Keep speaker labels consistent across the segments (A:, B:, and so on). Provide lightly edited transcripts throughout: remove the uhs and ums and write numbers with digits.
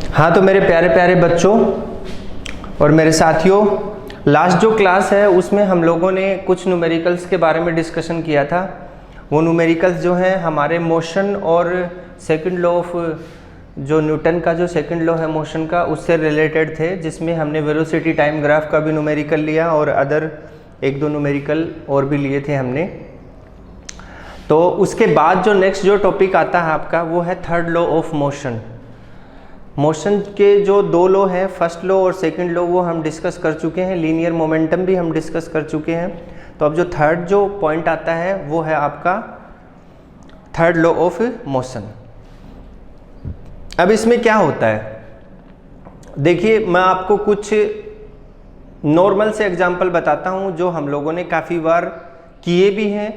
A: हाँ, तो मेरे प्यारे प्यारे बच्चों और मेरे साथियों, लास्ट जो क्लास है उसमें हम लोगों ने कुछ न्यूमेरिकल्स के बारे में डिस्कशन किया था। वो न्यूमेरिकल्स जो हैं हमारे मोशन और सेकंड लॉ ऑफ जो न्यूटन का जो सेकंड लॉ है मोशन का उससे रिलेटेड थे, जिसमें हमने वेलोसिटी टाइम ग्राफ का भी न्यूमेरिकल लिया और अदर एक दो न्यूमेरिकल और भी लिए थे हमने। तो उसके बाद जो नेक्स्ट जो टॉपिक आता है आपका वो है third law of motion. Motion के जो दो लॉ हैं, फर्स्ट लॉ और सेकंड लॉ, वो हम डिस्कस कर चुके हैं। लीनियर मोमेंटम भी हम डिस्कस कर चुके हैं। तो अब जो थर्ड जो पॉइंट आता है वो है आपका थर्ड लॉ ऑफ मोशन। अब इसमें क्या होता है, देखिए मैं आपको कुछ नॉर्मल से एग्जांपल बताता हूं जो हम लोगों ने काफ़ी बार किए भी हैं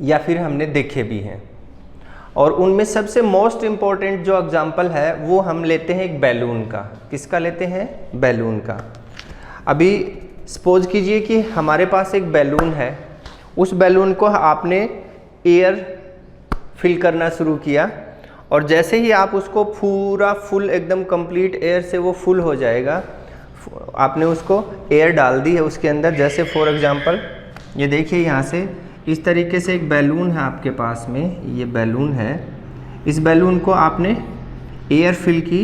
A: या फिर हमने देखे भी हैं। और उनमें सबसे मोस्ट इम्पॉर्टेंट जो एग्जांपल है वो हम लेते हैं एक बैलून का। किसका लेते हैं? बैलून का। अभी सपोज कीजिए कि हमारे पास एक बैलून है, उस बैलून को आपने एयर फिल करना शुरू किया और जैसे ही आप उसको पूरा फुल एकदम कंप्लीट एयर से वो फुल हो जाएगा, आपने उसको एयर डाल दी है उसके अंदर। जैसे फॉर एग्जांपल ये देखिए, यहाँ से इस तरीके से एक बैलून है आपके पास में, ये बैलून है। इस बैलून को आपने एयर फिल की,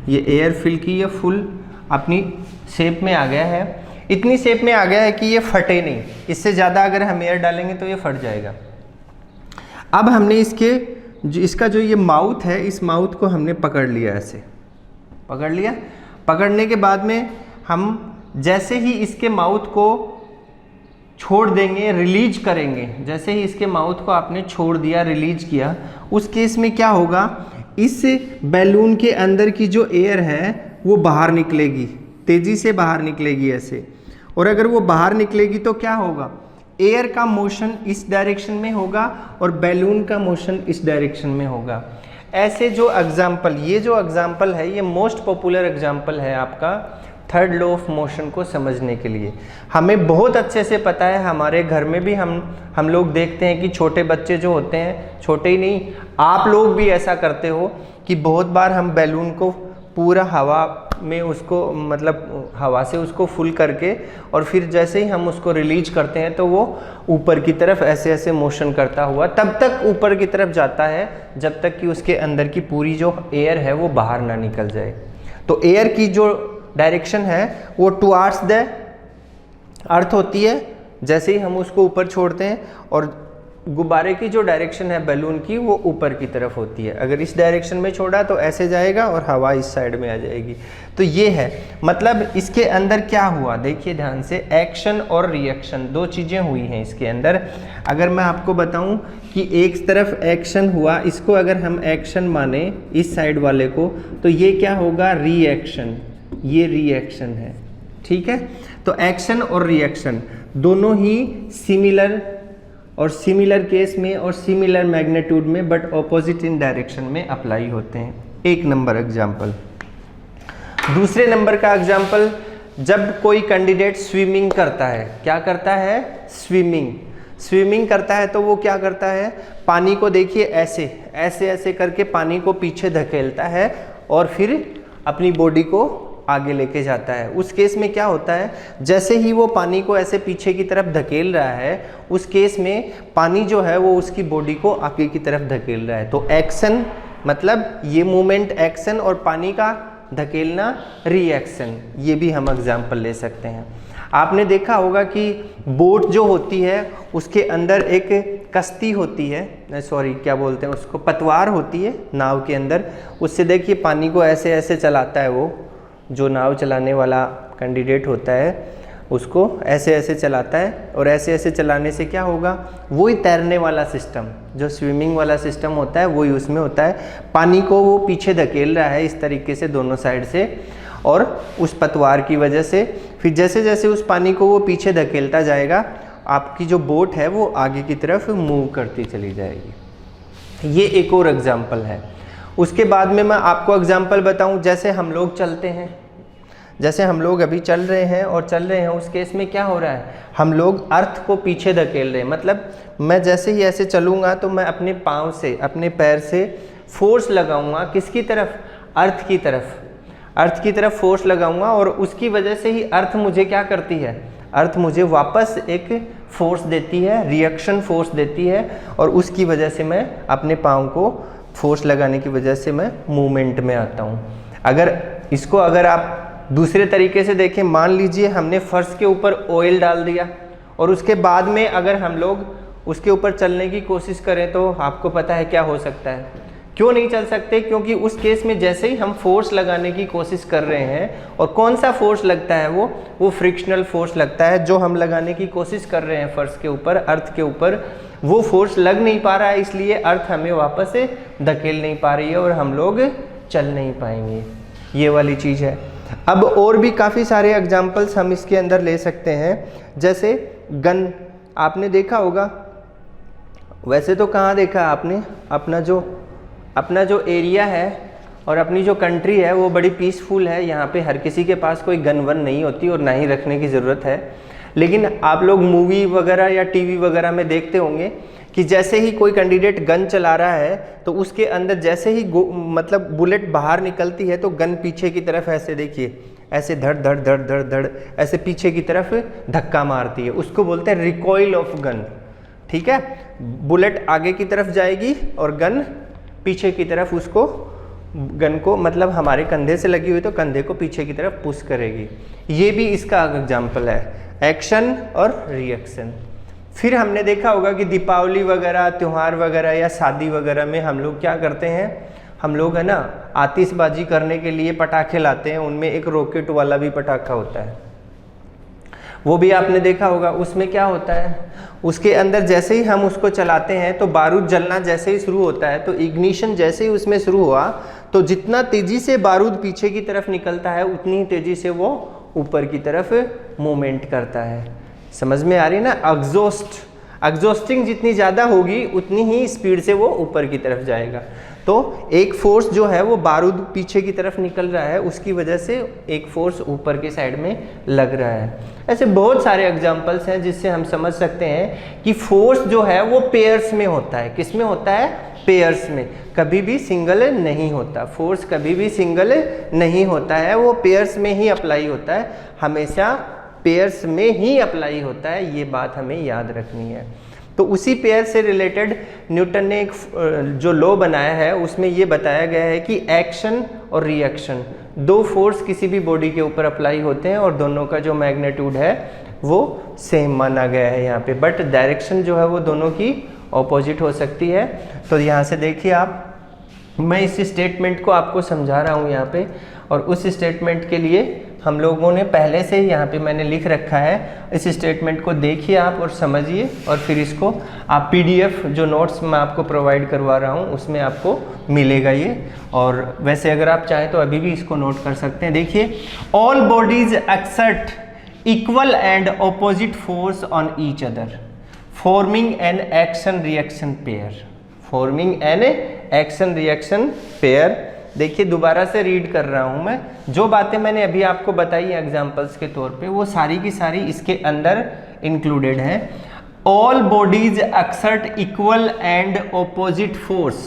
A: ये एयर फिल की, ये फुल अपनी शेप में आ गया है। इतनी शेप में आ गया है कि ये फटे नहीं, इससे ज़्यादा अगर हम एयर डालेंगे तो ये फट जाएगा। अब हमने इसका जो ये माउथ है, इस माउथ को हमने पकड़ लिया, ऐसे पकड़ लिया। पकड़ने के बाद में हम जैसे ही इसके माउथ को छोड़ देंगे, रिलीज करेंगे, जैसे ही इसके माउथ को आपने छोड़ दिया, रिलीज किया, उस केस में क्या होगा, इस बैलून के अंदर की जो एयर है वो बाहर निकलेगी, तेजी से बाहर निकलेगी ऐसे। और अगर वो बाहर निकलेगी तो क्या होगा, एयर का मोशन इस डायरेक्शन में होगा और बैलून का मोशन इस डायरेक्शन में होगा। ऐसे जो एग्जाम्पल, ये जो एग्जाम्पल है ये मोस्ट पॉपुलर एग्जाम्पल है आपका थर्ड लॉ ऑफ मोशन को समझने के लिए। हमें बहुत अच्छे से पता है, हमारे घर में भी हम लोग देखते हैं कि छोटे बच्चे जो होते हैं, छोटे ही नहीं आप लोग भी ऐसा करते हो कि बहुत बार हम बैलून को पूरा हवा में उसको मतलब हवा से उसको फुल करके और फिर जैसे ही हम उसको रिलीज करते हैं तो वो ऊपर की तरफ ऐसे ऐसे मोशन करता हुआ तब तक ऊपर की तरफ जाता है जब तक कि उसके अंदर की पूरी जो एयर है वो बाहर ना निकल जाए। तो एयर की जो डायरेक्शन है वो टुवार्ड्स द अर्थ होती है जैसे ही हम उसको ऊपर छोड़ते हैं, और गुब्बारे की जो डायरेक्शन है बैलून की वो ऊपर की तरफ होती है। अगर इस डायरेक्शन में छोड़ा तो ऐसे जाएगा और हवा इस साइड में आ जाएगी। तो ये है, मतलब इसके अंदर क्या हुआ, देखिए ध्यान से, एक्शन और रिएक्शन दो चीज़ें हुई हैं इसके अंदर। अगर मैं आपको बताऊं कि एक तरफ एक्शन हुआ, इसको अगर हम एक्शन माने इस साइड वाले को, तो ये क्या होगा, रिएक्शन, ये रिएक्शन है, ठीक है। तो एक्शन और रिएक्शन दोनों ही सिमिलर और सिमिलर केस में और सिमिलर मैग्नीट्यूड में बट ऑपोजिट इन डायरेक्शन में अप्लाई होते हैं। एक नंबर एग्जाम्पल। दूसरे नंबर का एग्जाम्पल, जब कोई कैंडिडेट स्विमिंग करता है, क्या करता है, स्विमिंग करता है, तो वो क्या करता है, पानी को देखिए ऐसे ऐसे ऐसे करके पानी को पीछे धकेलता है और फिर अपनी बॉडी को आगे लेके जाता है। उस केस में क्या होता है, जैसे ही वो पानी को ऐसे पीछे की तरफ धकेल रहा है, उस केस में पानी जो है वो उसकी बॉडी को आगे की तरफ धकेल रहा है। तो एक्शन मतलब ये मूवमेंट एक्शन और पानी का धकेलना रिएक्शन, ये भी हम एग्जाम्पल ले सकते हैं। आपने देखा होगा कि बोट जो होती है उसके अंदर एक कश्ती होती है, सॉरी क्या बोलते हैं उसको, पतवार होती है नाव के अंदर। उससे देखिए पानी को ऐसे ऐसे चलाता है, वो जो नाव चलाने वाला कैंडिडेट होता है उसको ऐसे ऐसे चलाता है, और ऐसे ऐसे चलाने से क्या होगा, वही तैरने वाला सिस्टम, जो स्विमिंग वाला सिस्टम होता है वही उसमें होता है। पानी को वो पीछे धकेल रहा है इस तरीके से दोनों साइड से, और उस पतवार की वजह से फिर जैसे जैसे उस पानी को वो पीछे धकेलता जाएगा, आपकी जो बोट है वो आगे की तरफ मूव करती चली जाएगी। ये एक और एग्जाम्पल है। उसके बाद में मैं आपको एग्जाम्पल बताऊं, जैसे हम लोग चलते हैं, जैसे हम लोग अभी चल रहे हैं और चल रहे हैं, उस केस में क्या हो रहा है, हम लोग अर्थ को पीछे धकेल रहे हैं। मतलब मैं जैसे ही ऐसे चलूँगा तो मैं अपने पाँव से, अपने पैर से फोर्स लगाऊंगा किसकी तरफ, अर्थ की तरफ फोर्स लगाऊंगा और उसकी वजह से ही अर्थ मुझे क्या करती है, अर्थ मुझे वापस एक फोर्स देती है, रिएक्शन फोर्स देती है, और उसकी वजह से मैं अपने पाँव को फोर्स लगाने की वजह से मैं मूवमेंट में आता हूँ। अगर आप दूसरे तरीके से देखें, मान लीजिए हमने फर्श के ऊपर ऑयल डाल दिया और उसके बाद में अगर हम लोग उसके ऊपर चलने की कोशिश करें तो आपको पता है क्या हो सकता है, क्यों नहीं चल सकते, क्योंकि उस केस में जैसे ही हम फोर्स लगाने की कोशिश कर रहे हैं, और कौन सा फोर्स लगता है, वो फ्रिक्शनल फोर्स लगता है, जो हम लगाने की कोशिश कर रहे हैं फर्श के ऊपर, अर्थ के ऊपर, वो फोर्स लग नहीं पा रहा है, इसलिए अर्थ हमें वापस से धकेल नहीं पा रही है और हम लोग चल नहीं पाएंगे। ये वाली चीज़ है। अब और भी काफ़ी सारे एग्जाम्पल्स हम इसके अंदर ले सकते हैं, जैसे गन आपने देखा होगा, वैसे तो कहाँ देखा आपने, अपना जो एरिया है और अपनी जो कंट्री है वो बड़ी पीसफुल है, यहाँ पे हर किसी के पास कोई गन वन नहीं होती और ना ही रखने की ज़रूरत है। लेकिन आप लोग मूवी वगैरह या टीवी वगैरह में देखते होंगे कि जैसे ही कोई कैंडिडेट गन चला रहा है तो उसके अंदर जैसे ही मतलब बुलेट बाहर निकलती है तो गन पीछे की तरफ ऐसे देखिए, ऐसे धड़ धड़ धड़ धड़ धड़ ऐसे पीछे की तरफ धक्का मारती है, उसको बोलते हैं रिकॉइल ऑफ गन। ठीक है, बुलेट आगे की तरफ जाएगी और गन पीछे की तरफ उसको, गन को मतलब हमारे कंधे से लगी हुई तो कंधे को पीछे की तरफ पुश करेगी। ये भी इसका एग्जाम्पल है, एक्शन और रिएक्शन। फिर हमने देखा होगा कि दीपावली वगैरह, त्यौहार वगैरह या शादी वगैरह में हम लोग क्या करते हैं, हम लोग है ना आतिशबाजी करने के लिए पटाखे लाते हैं, उनमें एक रॉकेट वाला भी पटाखा होता है, वो भी आपने देखा होगा। उसमें क्या होता है, उसके अंदर जैसे ही हम उसको चलाते हैं तो बारूद जलना जैसे ही शुरू होता है, तो इग्निशन जैसे ही उसमें शुरू हुआ तो जितना तेजी से बारूद पीछे की तरफ निकलता है उतनी ही तेजी से वो ऊपर की तरफ मूवमेंट करता है। समझ में आ रही ना, एग्जॉस्टिंग जितनी ज़्यादा होगी उतनी ही स्पीड से वो ऊपर की तरफ जाएगा। तो एक फोर्स जो है वो बारूद पीछे की तरफ निकल रहा है, उसकी वजह से एक फोर्स ऊपर के साइड में लग रहा है। ऐसे बहुत सारे एग्जांपल्स हैं जिससे हम समझ सकते हैं कि फोर्स जो है वो पेयर्स में होता है। किस में होता है, पेयर्स में, कभी भी सिंगल नहीं होता। फोर्स कभी भी सिंगल नहीं होता है, वो पेयर्स में ही अप्लाई होता है, हमेशा पेयर्स में ही अप्लाई होता है। ये बात हमें याद रखनी है। तो उसी पेयर से रिलेटेड न्यूटन ने एक जो लॉ बनाया है उसमें ये बताया गया है कि एक्शन और रिएक्शन, दो फोर्स किसी भी बॉडी के ऊपर अप्लाई होते हैं और दोनों का जो मैग्नीट्यूड है वो सेम माना गया है यहाँ पे, बट डायरेक्शन जो है वो दोनों की ऑपोजिट हो सकती है। तो यहाँ से देखिए आप, मैं इस स्टेटमेंट को आपको समझा रहा हूँ यहाँ पे, और उस स्टेटमेंट के लिए हम लोगों ने पहले से ही यहाँ पे मैंने लिख रखा है। इस स्टेटमेंट को देखिए आप और समझिए, और फिर इसको आप PDF जो नोट्स मैं आपको प्रोवाइड करवा रहा हूँ उसमें आपको मिलेगा ये। और वैसे अगर आप चाहें तो अभी भी इसको नोट कर सकते हैं। देखिए, all bodies exert equal and opposite force on each other forming an action reaction pair, forming an action reaction pair. देखिए दोबारा से रीड कर रहा हूं मैं, जो बातें मैंने अभी आपको बताई एग्जांपल्स के तौर पे वो सारी की सारी इसके अंदर इंक्लूडेड है। All bodies exert equal and opposite force,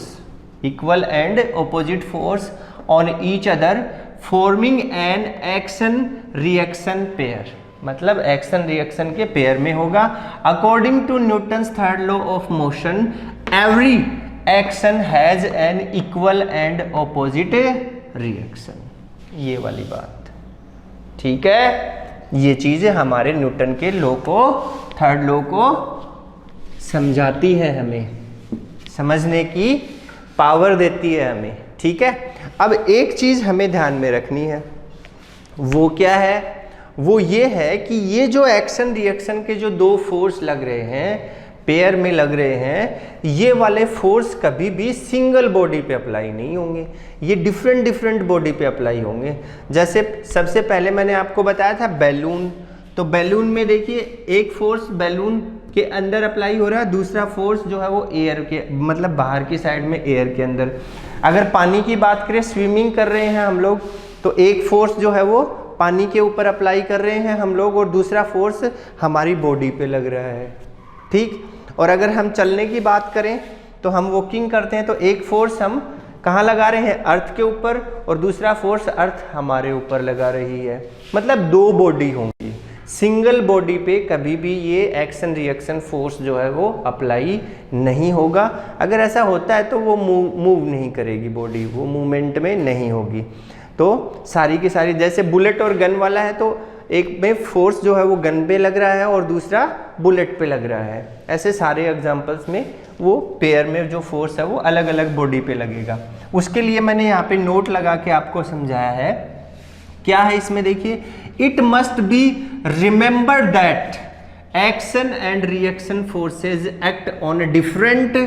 A: equal and opposite force on each other forming an action reaction pair, मतलब एक्शन रिएक्शन के पेयर में होगा। According to Newton's third law of motion every action has an equal and opposite reaction. ये वाली बात ठीक है, ये चीजें हमारे न्यूटन के लॉ को, थर्ड लॉ को समझाती है, हमें समझने की पावर देती है हमें। ठीक है, अब एक चीज हमें ध्यान में रखनी है, वो क्या है, वो ये है कि ये जो एक्शन रिएक्शन के जो दो फोर्स लग रहे हैं, पेयर में लग रहे हैं, ये वाले फोर्स कभी भी सिंगल बॉडी पे अप्लाई नहीं होंगे, ये डिफरेंट डिफरेंट बॉडी पे अप्लाई होंगे। जैसे सबसे पहले मैंने आपको बताया था बैलून, तो बैलून में देखिए एक फोर्स बैलून के अंदर अप्लाई हो रहा है, दूसरा फोर्स जो है वो एयर के, मतलब बाहर की साइड में एयर के अंदर। अगर पानी की बात करें, स्विमिंग कर रहे हैं हम लोग, तो एक फोर्स जो है वो पानी के ऊपर अप्लाई कर रहे हैं हम लोग और दूसरा फोर्स हमारी बॉडी पे लग रहा है। ठीक, और अगर हम चलने की बात करें तो हम वॉकिंग करते हैं तो एक फोर्स हम कहाँ लगा रहे हैं, अर्थ के ऊपर, और दूसरा फोर्स अर्थ हमारे ऊपर लगा रही है, मतलब दो बॉडी होंगी। सिंगल बॉडी पे कभी भी ये एक्शन रिएक्शन फोर्स जो है वो अप्लाई नहीं होगा। अगर ऐसा होता है तो वो मूव नहीं करेगी बॉडी, वो मूवमेंट में नहीं होगी। तो सारी की सारी, जैसे बुलेट और गन वाला है तो एक में फोर्स जो है वो गन पे लग रहा है और दूसरा बुलेट पे लग रहा है, ऐसे सारे एग्जांपल्स में वो पेयर में जो फोर्स है वो अलग अलग बॉडी पे लगेगा। उसके लिए मैंने यहाँ पे नोट लगा के आपको समझाया है। क्या है इसमें देखिए, it must be remember that action and reaction forces act on different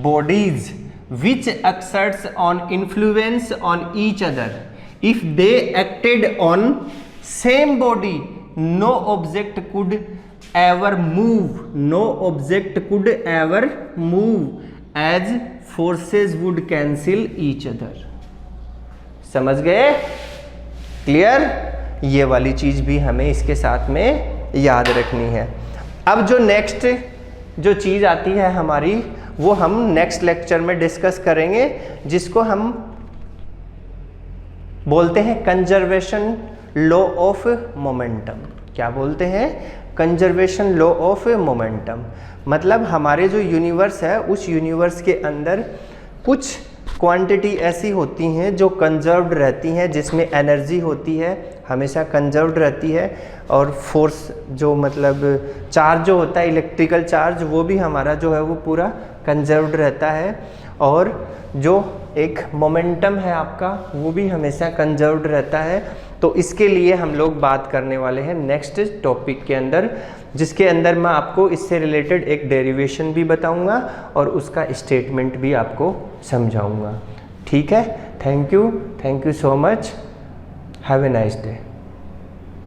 A: bodies which exerts on influence on each other. If they acted on same body no object could ever move, no object could ever move as forces would cancel each other. समझ गए? Clear? ये वाली चीज भी हमें इसके साथ में याद रखनी है। अब जो नेक्स्ट जो चीज आती है हमारी, वो हम नेक्स्ट लेक्चर में डिस्कस करेंगे, जिसको हम बोलते हैं कंजर्वेशन लॉ ऑफ मोमेंटम। क्या बोलते हैं? Conservation law of momentum. मतलब हमारे जो यूनिवर्स है, उस यूनिवर्स के अंदर कुछ क्वांटिटी ऐसी होती हैं जो कंजर्व्ड रहती हैं, जिसमें एनर्जी होती है हमेशा कंजर्व्ड रहती है, और फोर्स जो मतलब चार्ज जो होता है, इलेक्ट्रिकल चार्ज, वो भी हमारा जो है वो पूरा कंजर्व्ड रहता है, और जो एक मोमेंटम है आपका वो भी हमेशा कंजर्व्ड रहता है। तो इसके लिए हम लोग बात करने वाले हैं नेक्स्ट टॉपिक के अंदर, जिसके अंदर मैं आपको इससे रिलेटेड एक डेरिवेशन भी बताऊंगा और उसका स्टेटमेंट भी आपको समझाऊंगा। ठीक है? Thank you so much, have a nice day.